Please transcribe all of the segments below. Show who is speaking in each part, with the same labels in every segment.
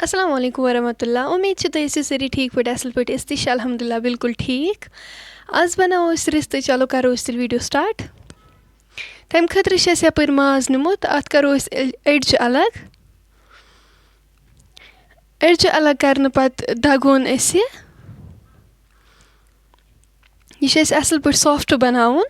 Speaker 1: Assalamu alaikum warahmatullah. उम्मीद छ तुम सारी ठीक पे असल पे इस अल्हम्दुलिल्लाह बिल्कुल ठीक आज बनाओ रिश्ते चलो करो वीडियो स्टार्ट तम खतर यपर माज निमुत अत करो एड्ज अलग एड्ज अलग करने पत दगोन यह असल पे सॉफ्ट बनाउन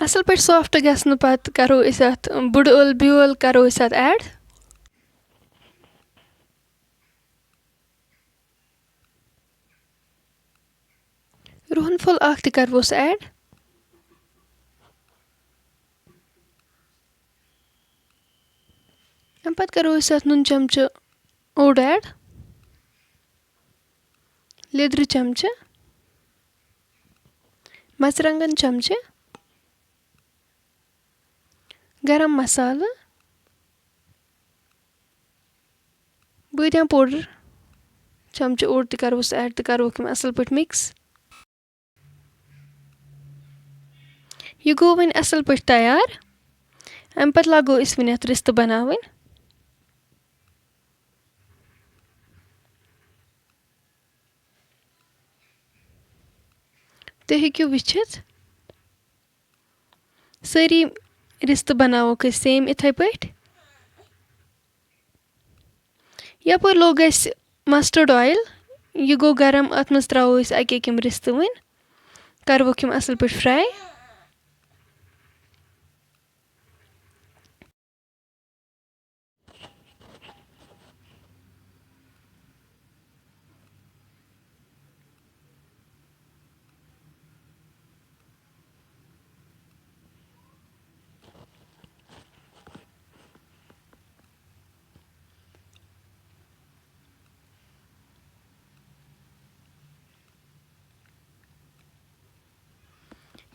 Speaker 1: असल पे सॉफ्ट गसन पत करो अत बुड़ ٲl ब्यूल करो अत ऐड रुहन फुल अख त करवोस ऐड अम पत करो अत नुन चमच ओड ऐड लिद्र चमच मरचरंगन चमच गरम मसाला बादाम पाउडर चमच ओड त करवोस ऐड त करो असल पे मिक्स यह गो वन असल पे तैयार अम पत लागो वन अत रिश्त बनावन तुम हेक्यो वुचित सारी रिश्त बनावोक सेम इथे पे यपर लोग मस्टर्ड ऑयल यह गो गरम अत मज त्रो अके रिश्त वन करवोक असल पे फ्राई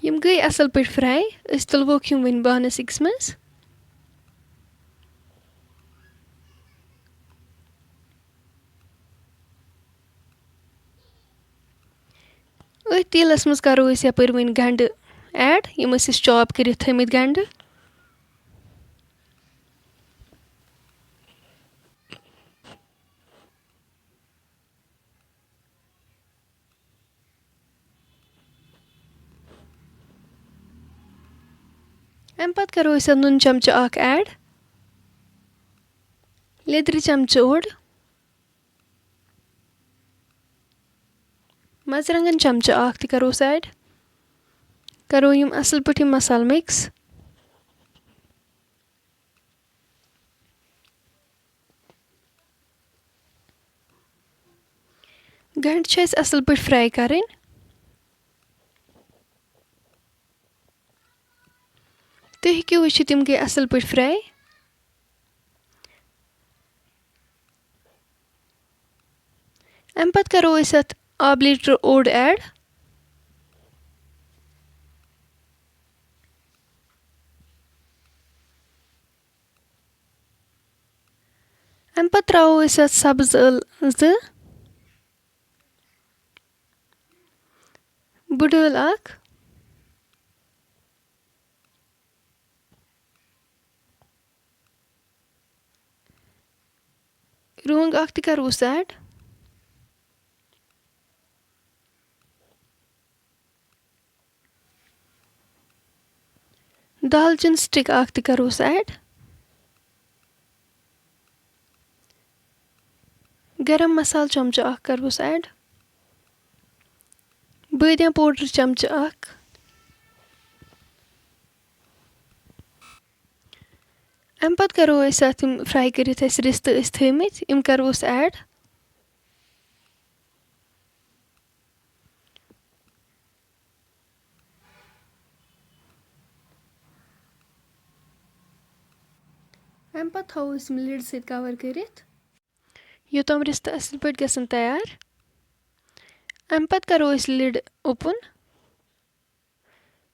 Speaker 1: यम गई असल पे फ्राई तुलवोक वन बानस अकस मज अथ तेलस मज करो यपर वन गंड ऐड यम चॉप कर थमित गंड अम पत करो नुन चमच अख ऐड लिद्र चमच ओड मरचरंगन चमच अख त करोस ऐड करो यम असल पे मसाल मिक्स गंड असल पे फ्राई करें तुम हेक्यो वुचित यम गई असल पे फ्राई अम पत करो अत आब लीटर ओड ऐड अम पत त्रो अत सब्ज ٲl बुड़ ٲl अख रुंग अख त करवोस ऐड दालचीन स्टिक अख त करोस ऐड गरम मसाल चमच अख करवोस ऐड बादाम पाउडर चमच अख अम पत करो अत फ्राई कर रिश्त थमित यम करवोस ऐड अम पत थोस लिड सत कवर कर योतम रिश्त असल पे गसन तैयार अम पत करो लिड ओपन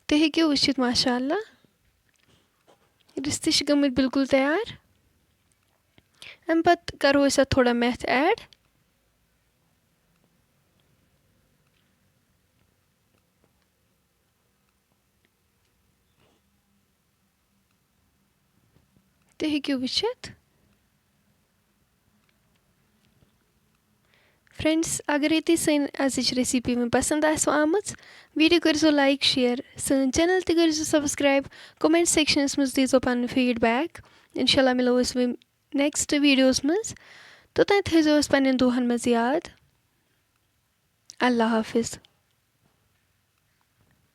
Speaker 1: तुम हेक्यो वुचित माशाअल्लाह रिश्ते गमत बिल्कुल तैयार अम पत करो अत थोड़ा मेथ ऐड تُہۍ ہیٚکِو وٕچھِتھ. فرٛٮ۪نٛڈٕس اگرے تُہۍ سٲنۍ أزِچ ریسِپی مےٚ پَسنٛد آسوٕ آمٕژ ویٖڈیو کٔرۍزیو لایک شِیَر سٲنۍ چَنَل تہِ کٔرۍزیو سَبسکرایب کومٮ۪نٛٹ سٮ۪کشَنَس منٛز دیٖزیو پَنُن فیٖڈبیک. اِنشاء اللہ مِلو أسۍ وۄنۍ نٮ۪کسٹ ویٖڈیوَس منٛز. توٚتانۍ تھٲیزیو أسۍ پنٛنٮ۪ن دۄہَن منٛز یاد. اللہ حافِظ.